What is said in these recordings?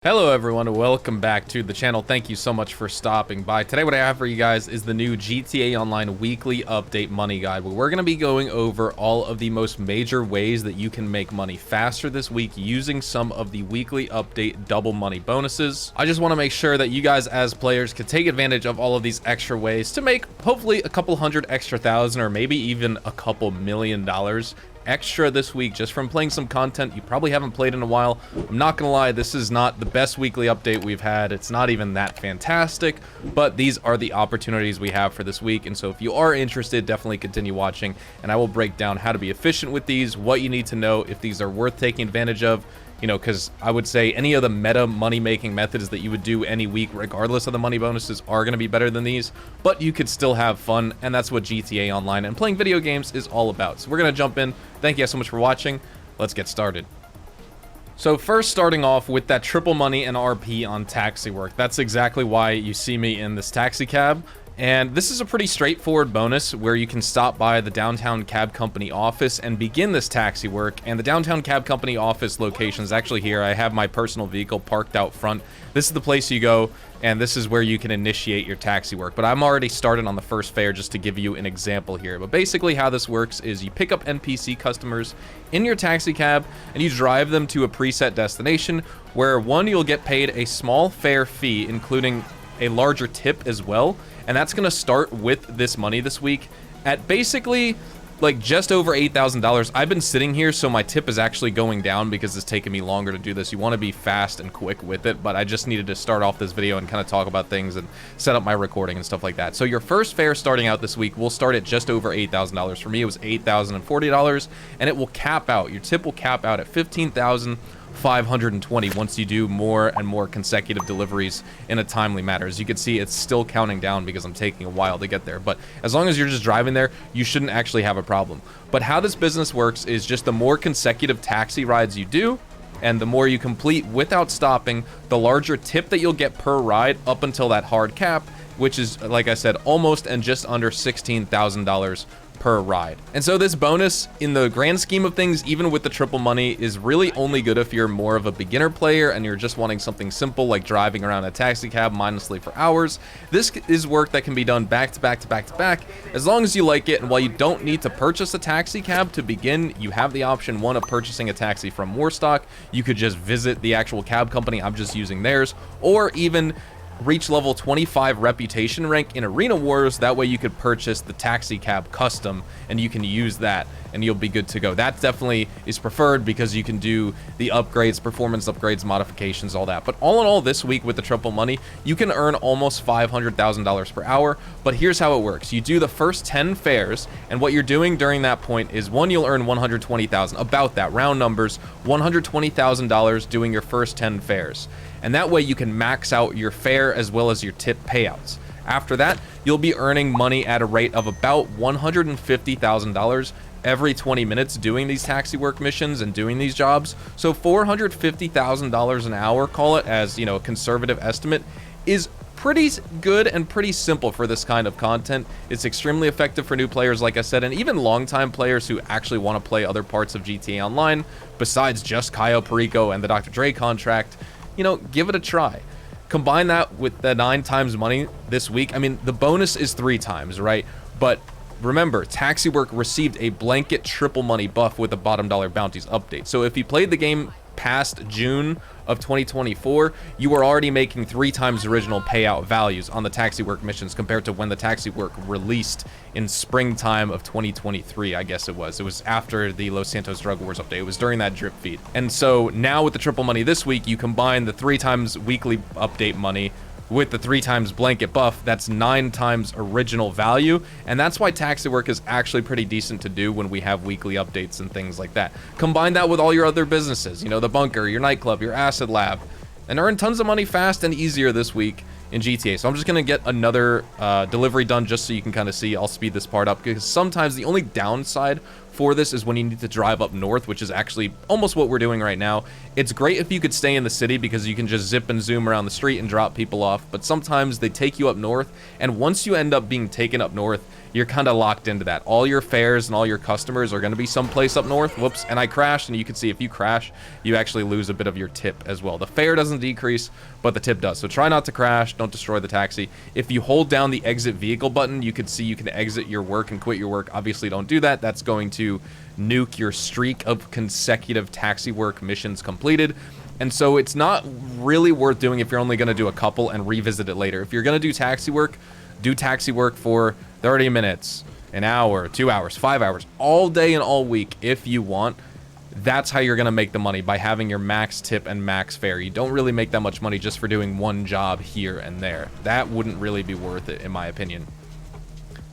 Hello everyone, and welcome back to the channel. Thank you so much for stopping by. Today what I have for you guys is the new GTA Online weekly update money guide, where we're going to be going over all of the most major ways that you can make money faster this week using some of the weekly update double money bonuses. I just want to make sure that you guys as players can take advantage of all of these extra ways to make hopefully a couple hundred extra thousand or maybe even a couple $1,000,000 extra this week just from playing some content you probably haven't played in a while. I'm not gonna lie, this is not the best weekly update we've had. It's not even that fantastic, but these are the opportunities we have for this week. And so if you are interested, definitely continue watching, and I will break down how to be efficient with these, what you need to know, if these are worth taking advantage of. You know, because I would say any of the meta money-making methods that you would do any week, regardless of the money bonuses, are going to be better than these, but you could still have fun, and that's what GTA Online and playing video games is all about. So we're going to jump in. Thank you guys so much for watching. Let's get started. So first, starting off with that triple money and RP on taxi work. That's exactly why you see me in this taxi cab. And this is a pretty straightforward bonus where you can stop by the downtown cab company office and begin this taxi work. And the downtown cab company office location is actually here. I have my personal vehicle parked out front. This is the place you go, and this is where you can initiate your taxi work. But I'm already started on the first fare just to give you an example here. But basically how this works is you pick up NPC customers in your taxi cab and you drive them to a preset destination where, one, you'll get paid a small fare fee, including a larger tip as well. And that's going to start with this money this week at basically like just over $8,000. I've been sitting here, so my tip is actually going down because it's taking me longer to do this. You want to be fast and quick with it, but I just needed to start off this video and kind of talk about things and set up my recording and stuff like that. So your first fare starting out this week will start at just over $8,000. For me, it was $8,040, and it will cap out. Your tip will cap out at $15,520 once you do more and more consecutive deliveries in a timely manner. As you can see, it's still counting down because I'm taking a while to get there, but as long as you're just driving there, you shouldn't actually have a problem. But how this business works is just the more consecutive taxi rides you do and the more you complete without stopping, the larger tip that you'll get per ride up until that hard cap, which is, like I said, almost and just under $16,000 per ride. And so this bonus, in the grand scheme of things, even with the triple money, is really only good if you're more of a beginner player and you're just wanting something simple like driving around a taxi cab mindlessly for hours. This is work that can be done back to back to back to back as long as you like it. And while you don't need to purchase a taxi cab to begin, you have the option, one, of purchasing a taxi from Warstock. You could just visit the actual cab company, I'm just using theirs, or even reach level 25 reputation rank in Arena Wars. That way you could purchase the taxi cab custom and you can use that and you'll be good to go. That definitely is preferred because you can do the upgrades, performance upgrades, modifications, all that. But all in all, this week with the triple money, you can earn almost $500,000 per hour. But here's how it works. You do the first 10 fares, and what you're doing during that point is, one, you'll earn $120,000, about that, round numbers, $120,000 doing your first 10 fares. And that way you can max out your fare as well as your tip payouts. After that, you'll be earning money at a rate of about $150,000 every 20 minutes doing these taxi work missions and doing these jobs. So $450,000 an hour, call it, as, you know, a conservative estimate, is pretty good and pretty simple for this kind of content. It's extremely effective for new players, like I said, and even longtime players who actually want to play other parts of GTA Online besides just Cayo, Perico, and the Dr. Dre contract. You know, give it a try. Combine that with the 9 times money this week. I mean, the bonus is 3 times, right? But remember, taxi work received a blanket triple money buff with the bottom dollar bounties update. So if you played the game past June of 2024, you were already making 3 times original payout values on the taxi work missions compared to when the taxi work released in springtime of 2023, I guess it was. It was after the Los Santos Drug Wars update. It was during that drip feed. And so now with the triple money this week, you combine the 3 times weekly update money with the 3 times blanket buff. That's 9 times original value, and that's why taxi work is actually pretty decent to do when we have weekly updates and things like that. Combine that with all your other businesses, you know, the bunker, your nightclub, your acid lab, and earn tons of money fast and easier this week in GTA. So I'm just gonna get another delivery done just so you can kind of see. I'll speed this part up because sometimes the only downside for this is when you need to drive up north, which is actually almost what we're doing right now. It's great if you could stay in the city because you can just zip and zoom around the street and drop people off, but sometimes they take you up north, and once you end up being taken up north, you're kind of locked into that. All your fares and all your customers are going to be someplace up north. Whoops, and I crashed, and you can see if you crash, you actually lose a bit of your tip as well. The fare doesn't decrease, but the tip does. So try not to crash, don't destroy the taxi. If you hold down the exit vehicle button, you can see you can exit your work and quit your work. Obviously, don't do that. That's going to nuke your streak of consecutive taxi work missions completed. And so it's not really worth doing if you're only going to do a couple and revisit it later. If you're going to do taxi work for 30 minutes, an hour, 2 hours, 5 hours, all day and all week if you want. That's how you're going to make the money, by having your max tip and max fare. You don't really make that much money just for doing one job here and there. That wouldn't really be worth it, in my opinion.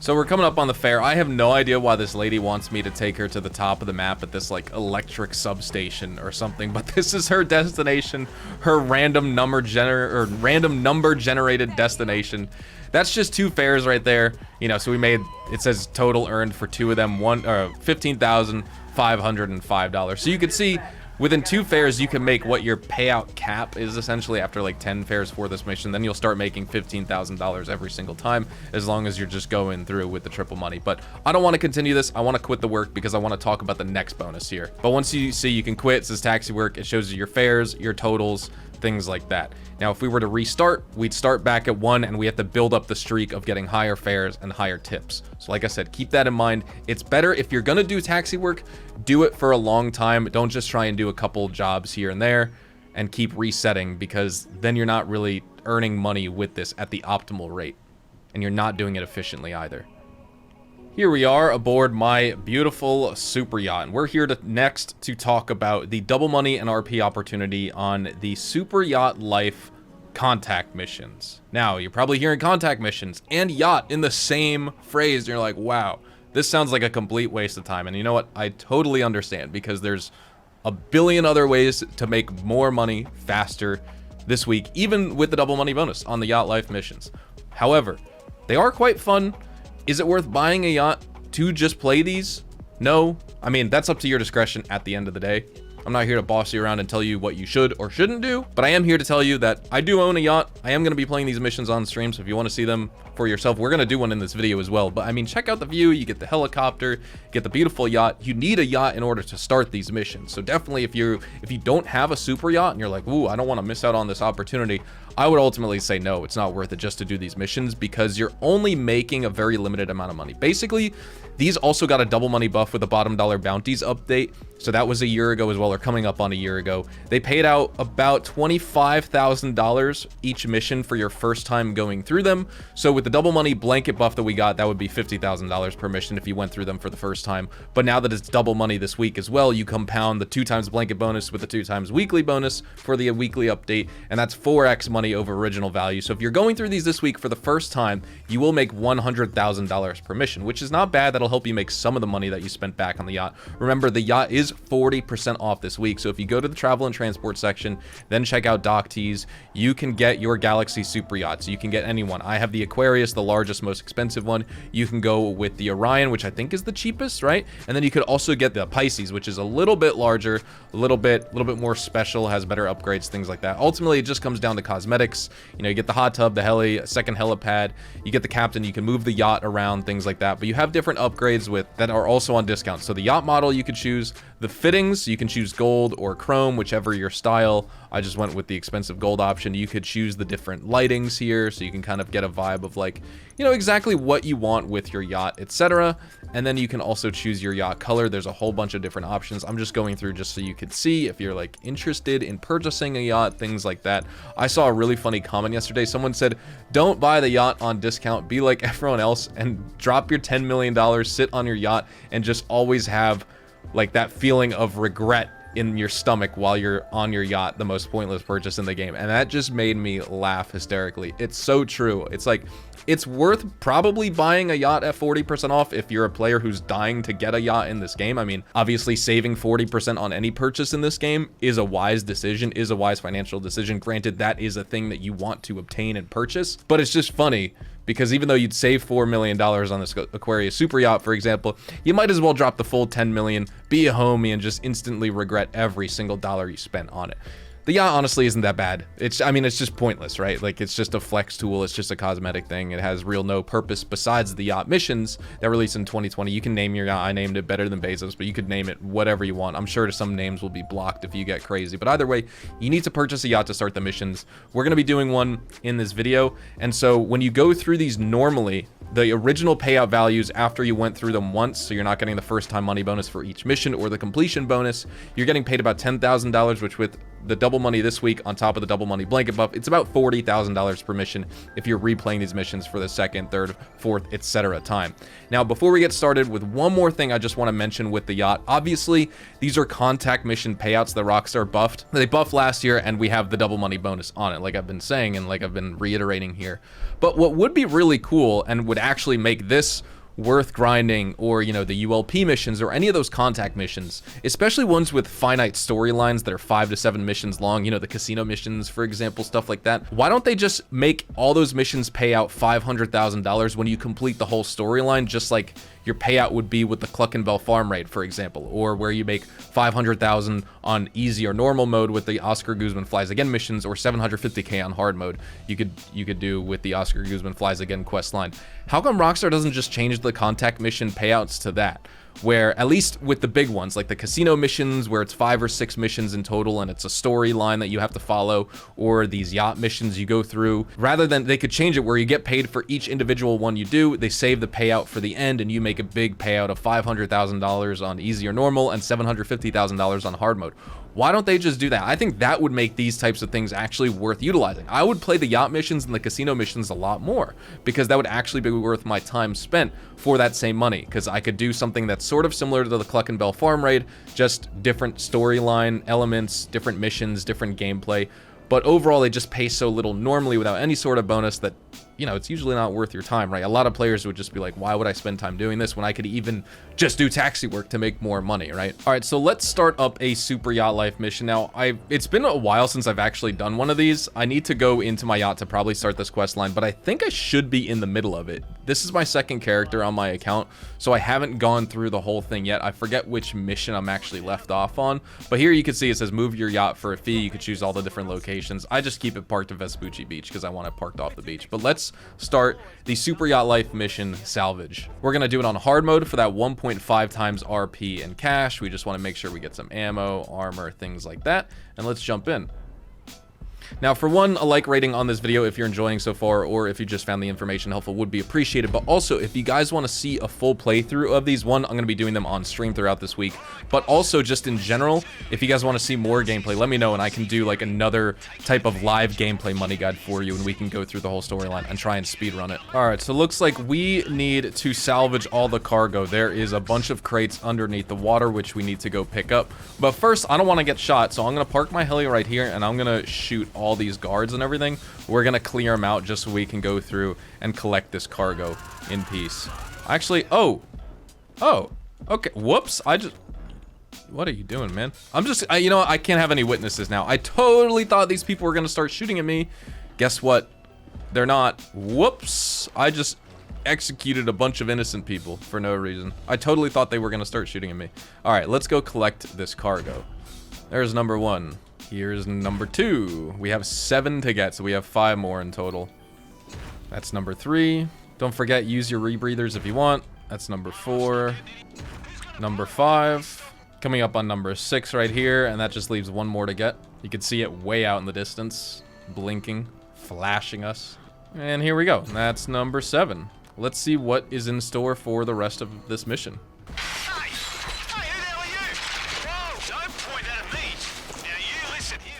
So we're coming up on the fair. I have no idea why this lady wants me to take her to the top of the map at this like electric substation or something, but this is her destination, her random number generated destination. That's just 2 fares right there. You know, so we made, it says total earned for 2 of them, $15,505. So you can see within 2 fares, you can make what your payout cap is essentially after like 10 fares for this mission. Then you'll start making $15,000 every single time, as long as you're just going through with the triple money. But I don't want to continue this. I want to quit the work because I want to talk about the next bonus here. But once you see you can quit, it says taxi work. It shows you your fares, your totals, things like that. Now, if we were to restart, we'd start back at 1, and we have to build up the streak of getting higher fares and higher tips. So like I said, keep that in mind. It's better if you're gonna do taxi work, do it for a long time. Don't just try and do a couple jobs here and there and keep resetting, because then you're not really earning money with this at the optimal rate, and you're not doing it efficiently either. Here we are aboard my beautiful super yacht, and we're here next to talk about the double money and RP opportunity on the Super Yacht Life contact missions. Now, you're probably hearing contact missions and yacht in the same phrase, and you're like, wow, this sounds like a complete waste of time. And you know what? I totally understand, because there's a billion other ways to make more money faster this week, even with the double money bonus on the Yacht Life missions. However, they are quite fun. Is it worth buying a yacht to just play these? No. I mean, that's up to your discretion at the end of the day. I'm not here to boss you around and tell you what you should or shouldn't do, but I am here to tell you that I do own a yacht. I am going to be playing these missions on stream, so if you want to see them for yourself, we're going to do one in this video as well. But I mean, check out the view. You get the helicopter, you get the beautiful yacht. You need a yacht in order to start these missions. So definitely, if you don't have a super yacht and you're like, ooh, I don't want to miss out on this opportunity, I would ultimately say no, it's not worth it just to do these missions, because you're only making a very limited amount of money. Basically, these also got a double money buff with the bottom dollar bounties update. So that was a year ago as well, or coming up on a year ago. They paid out about $25,000 each mission for your first time going through them. So with the double money blanket buff that we got, that would be $50,000 per mission if you went through them for the first time. But now that it's double money this week as well, you compound the 2 times blanket bonus with the 2 times weekly bonus for the weekly update, and that's 4x money over original value. So if you're going through these this week for the first time, you will make $100,000 per mission, which is not bad. That'll help you make some of the money that you spent back on the yacht. Remember, the yacht is 40% off this week. So if you go to the travel and transport section, then check out Dock Tees, you can get your Galaxy super yachts. You can get any one. I have the Aquarius, the largest, most expensive one. You can go with the Orion, which I think is the cheapest, right? And then you could also get the Pisces, which is a little bit larger, a little bit more special, has better upgrades, things like that. Ultimately, it just comes down to cosmetics. You know, you get the hot tub, the heli, second helipad, you get the captain, you can move the yacht around, things like that. But you have different upgrades that are also on discount. So the yacht model you could choose, the fittings you can choose gold or chrome, whichever your style. I just went with the expensive gold option. You could choose the different lightings here, so you can kind of get a vibe of, like, you know, exactly what you want with your yacht, etc. And then you can also choose your yacht color. There's a whole bunch of different options. I'm just going through just so you could see if you're like interested in purchasing a yacht, things like that. I saw a really funny comment yesterday. Someone said, don't buy the yacht on discount, be like everyone else and drop your $10 million, sit on your yacht, and just always have like that feeling of regret in your stomach while you're on your yacht, the most pointless purchase in the game. And that just made me laugh hysterically. It's so true. It's like, it's worth probably buying a yacht at 40% off if you're a player who's dying to get a yacht in this game. I mean, obviously saving 40% on any purchase in this game is a wise decision, is a wise financial decision. Granted, that is a thing that you want to obtain and purchase, but it's just funny because even though you'd save $4 million on this Aquarius super yacht, for example, you might as well drop the full 10 million, be a homie, and just instantly regret every single dollar you spent on it. The yacht honestly isn't that bad. I mean, it's just pointless, right? Like, it's just a flex tool. It's just a cosmetic thing. It has real no purpose besides the yacht missions that released in 2020. You can name your yacht. I named it better than Bezos, but you could name it whatever you want. I'm sure some names will be blocked if you get crazy, but either way, you need to purchase a yacht to start the missions. We're going to be doing one in this video, and so when you go through these normally, the original payout values after you went through them once, so you're not getting the first time money bonus for each mission or the completion bonus, you're getting paid about $10,000, which with the double money this week on top of the double money blanket buff, it's about $40,000 per mission if you're replaying these missions for the second, third, fourth, etc. time. Now, before we get started with one more thing I just want to mention with the yacht, obviously these are contact mission payouts that Rockstar buffed. They buffed last year, and we have the double money bonus on it, like I've been saying and like I've been reiterating here. But what would be really cool and would actually make this worth grinding, or you know, the ULP missions or any of those contact missions, especially ones with finite storylines that are 5 to 7 missions long, you know, the casino missions, for example, stuff like that. Why don't they just make all those missions pay out $500,000 when you complete the whole storyline, just like your payout would be with the Cluckenbell farm raid, for example, or where you make 500,000 on easy or normal mode with the Oscar Guzman Flies Again missions, or 750k on hard mode you could do with the Oscar Guzman Flies Again quest line. How come Rockstar doesn't just change the contact mission payouts to that, where at least with the big ones like the casino missions where it's 5 or 6 missions in total and it's a storyline that you have to follow, or these yacht missions you go through, rather than they could change it where you get paid for each individual one you do, they save the payout for the end and you make a big payout of $500,000 on easy or normal and $750,000 on hard mode. Why don't they just do that? I think that would make these types of things actually worth utilizing. I would play the yacht missions and the casino missions a lot more, because that would actually be worth my time spent for that same money, because I could do something that's sort of similar to the Cluckenbell farm raid, just different storyline elements, different missions, different gameplay. But overall, they just pay so little normally without any sort of bonus that, you know, it's usually not worth your time, right? A lot of players would just be like, why would I spend time doing this when I could even just do taxi work to make more money, right? All right, so let's start up a Super Yacht Life mission. Now, it's been a while since I've actually done one of these. I need to go into my yacht to probably start this quest line, but I think I should be in the middle of it. This is my second character on my account, so I haven't gone through the whole thing yet. I forget which mission I'm actually left off on, but here you can see it says move your yacht for a fee. You could choose all the different locations. I just keep it parked at Vespucci Beach because I want it parked off the beach. But let's start the Super Yacht Life mission salvage. We're gonna do it on hard mode for that 1.5 times RP and cash. We just want to make sure we get some ammo, armor, things like that, and let's jump in. Now, for one, a like rating on this video if you're enjoying so far, or if you just found the information helpful, would be appreciated. But also, if you guys want to see a full playthrough of these, one, I'm going to be doing them on stream throughout this week, but also just in general, if you guys want to see more gameplay, let me know, and I can do like another type of live gameplay money guide for you, and we can go through the whole storyline and try and speedrun it. All right, so it looks like we need to salvage all the cargo. There is a bunch of crates underneath the water, which we need to go pick up. But first, I don't want to get shot, so I'm going to park my heli right here, and I'm going to shoot all these guards and everything. We're gonna clear them out just so we can go through and collect this cargo in peace. Actually, oh, okay, whoops, what are you doing, man? You know, I can't have any witnesses now. I totally thought these people were gonna start shooting at me. Guess what? They're not. Whoops, I just executed a bunch of innocent people for no reason. I totally thought they were gonna start shooting at me. All right, let's go collect this cargo. There's number 1. Here's number 2. We have 7 to get, so we have 5 more in total. That's number 3. Don't forget, use your rebreathers if you want. That's number 4. Number 5. Coming up on number 6 right here, and that just leaves 1 more to get. You can see it way out in the distance, blinking, flashing us. And here we go. That's number 7. Let's see what is in store for the rest of this mission.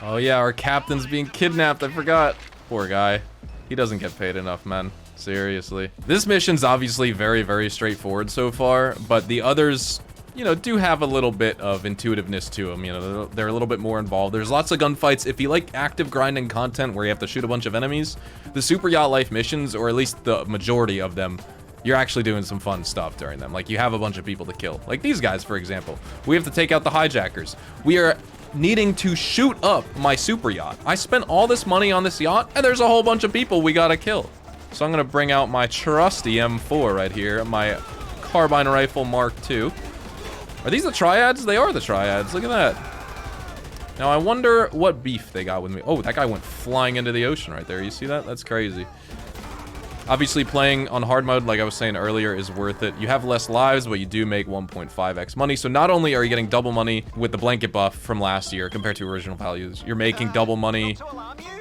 Oh yeah, our captain's being kidnapped, I forgot. Poor guy. He doesn't get paid enough, man. Seriously. This mission's obviously very, very straightforward so far, but the others, you know, do have a little bit of intuitiveness to them. You know, they're a little bit more involved. There's lots of gunfights. If you like active grinding content where you have to shoot a bunch of enemies, the Super Yacht Life missions, or at least the majority of them, you're actually doing some fun stuff during them. Like, you have a bunch of people to kill. Like these guys, for example. We have to take out the hijackers. We are needing to shoot up my super yacht. I spent all this money on this yacht, and there's a whole bunch of people we gotta kill. So I'm gonna bring out my trusty M4 right here, my carbine rifle Mark II. Are these the triads? They are the triads. Look at that. Now, I wonder what beef they got with me. Oh, that guy went flying into the ocean right there. You see that? That's crazy. Obviously, playing on hard mode, like I was saying earlier, is worth it. You have less lives, but you do make 1.5x money. So not only are you getting double money with the blanket buff from last year compared to original values, you're making double money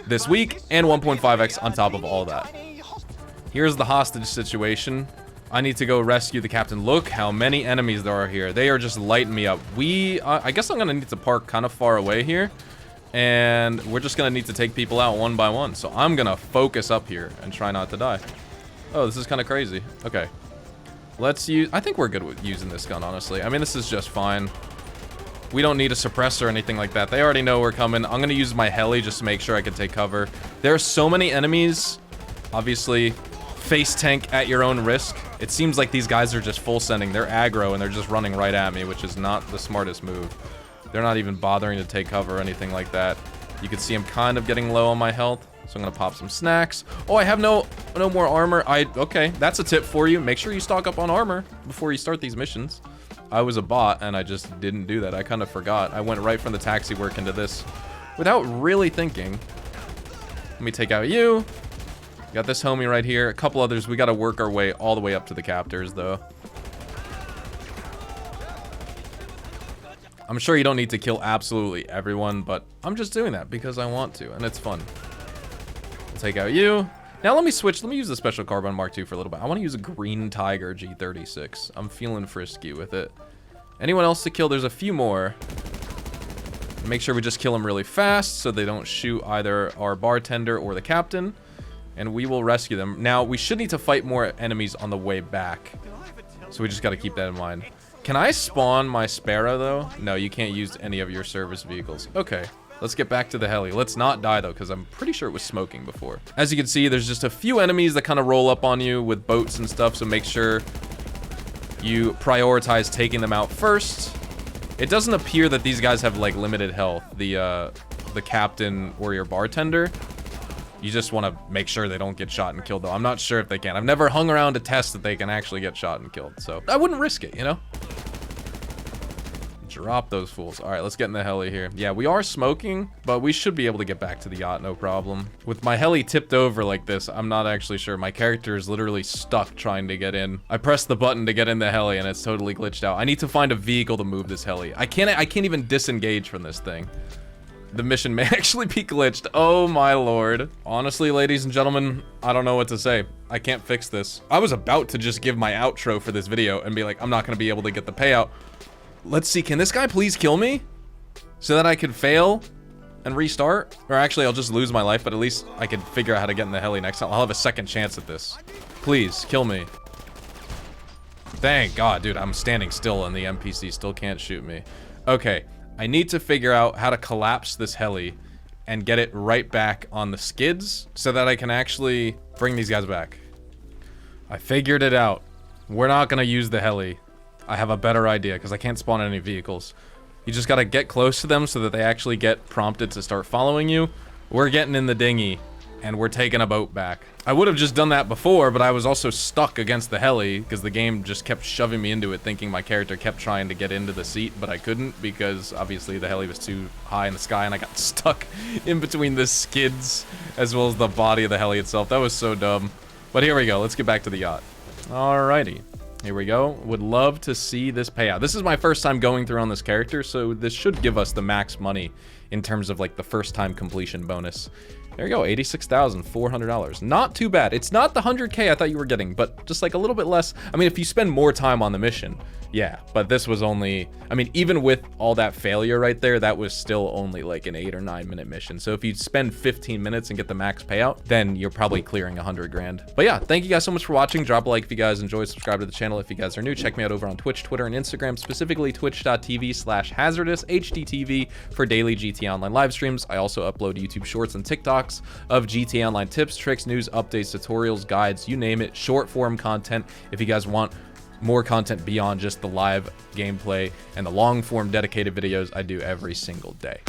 this week and 1.5x on top of all that. Here's the hostage situation. I need to go rescue the captain. Look how many enemies there are here. They are just lighting me up. I guess I'm gonna need to park kind of far away here. And we're just gonna need to take people out one by one. So I'm gonna focus up here and try not to die. Oh, this is kind of crazy. Okay. Let's use... I think we're good with using this gun, honestly. I mean, this is just fine. We don't need a suppressor or anything like that. They already know we're coming. I'm gonna use my heli just to make sure I can take cover. There are so many enemies. Obviously, face tank at your own risk. It seems like these guys are just full sending. They're aggro and they're just running right at me, which is not the smartest move. They're not even bothering to take cover or anything like that. You can see I'm kind of getting low on my health, so I'm gonna pop some snacks. Oh, I have no more armor. Okay, that's a tip for you. Make sure you stock up on armor before you start these missions. I was a bot and I just didn't do that. I kind of forgot. I went right from the taxi work into this without really thinking. Let me take out you. Got this homie right here. A couple others. We got to work our way all the way up to the captors, though. I'm sure you don't need to kill absolutely everyone, but I'm just doing that because I want to, and it's fun. We'll take out you. Now let me switch. Let me use the Special Carbine Mark II for a little bit. I want to use a Green Tiger G36. I'm feeling frisky with it. Anyone else to kill? There's a few more. Make sure we just kill them really fast so they don't shoot either our bartender or the captain. And we will rescue them. Now, we should need to fight more enemies on the way back. So we just got to keep that in mind. Can I spawn my Sparrow, though? No, you can't use any of your service vehicles. Okay, let's get back to the heli. Let's not die, though, because I'm pretty sure it was smoking before. As you can see, there's just a few enemies that kind of roll up on you with boats and stuff, so make sure you prioritize taking them out first. It doesn't appear that these guys have, like, limited health. The captain or your bartender. You just want to make sure they don't get shot and killed, though. I'm not sure if they can. I've never hung around to test that they can actually get shot and killed, so I wouldn't risk it, you know? Drop those fools. All right, let's get in the heli here. Yeah, we are smoking, but we should be able to get back to the yacht, no problem. With my heli tipped over like this, I'm not actually sure. My character is literally stuck trying to get in. I pressed the button to get in the heli, and it's totally glitched out. I need to find a vehicle to move this heli. I can't even disengage from this thing. The mission may actually be glitched. Oh my lord. Honestly, ladies and gentlemen, I don't know what to say. I can't fix this. I was about to just give my outro for this video and be like, I'm not going to be able to get the payout. Let's see, can this guy please kill me? So that I can fail and restart? Or actually, I'll just lose my life, but at least I can figure out how to get in the heli next time. I'll have a second chance at this. Please, kill me. Thank God, dude, I'm standing still and the NPC still can't shoot me. Okay. I need to figure out how to collapse this heli and get it right back on the skids so that I can actually bring these guys back. I figured it out. We're not going to use the heli. I have a better idea because I can't spawn any vehicles. You just got to get close to them so that they actually get prompted to start following you. We're getting in the dinghy and we're taking a boat back. I would have just done that before, but I was also stuck against the heli because the game just kept shoving me into it, thinking my character kept trying to get into the seat, but I couldn't because obviously the heli was too high in the sky and I got stuck in between the skids as well as the body of the heli itself. That was so dumb. But here we go. Let's get back to the yacht. Alrighty. Here we go. Would love to see this payout. This is my first time going through on this character, so this should give us the max money in terms of like the first time completion bonus. There you go, $86,400. Not too bad. It's not the 100K I thought you were getting, but just like a little bit less. I mean, if you spend more time on the mission, yeah, but this was only, I mean, even with all that failure right there, that was still only like an 8 or 9 minute mission. So if you spend 15 minutes and get the max payout, then you're probably clearing 100 grand. But yeah, thank you guys so much for watching. Drop a like if you guys enjoyed, subscribe to the channel if you guys are new. Check me out over on Twitch, Twitter, and Instagram, specifically twitch.tv/hazardous HDTV for daily GTA Online live streams. I also upload YouTube shorts and TikToks of GTA Online tips, tricks, news, updates, tutorials, guides, you name it, short form content. If you guys want more content beyond just the live gameplay and the long form dedicated videos I do every single day.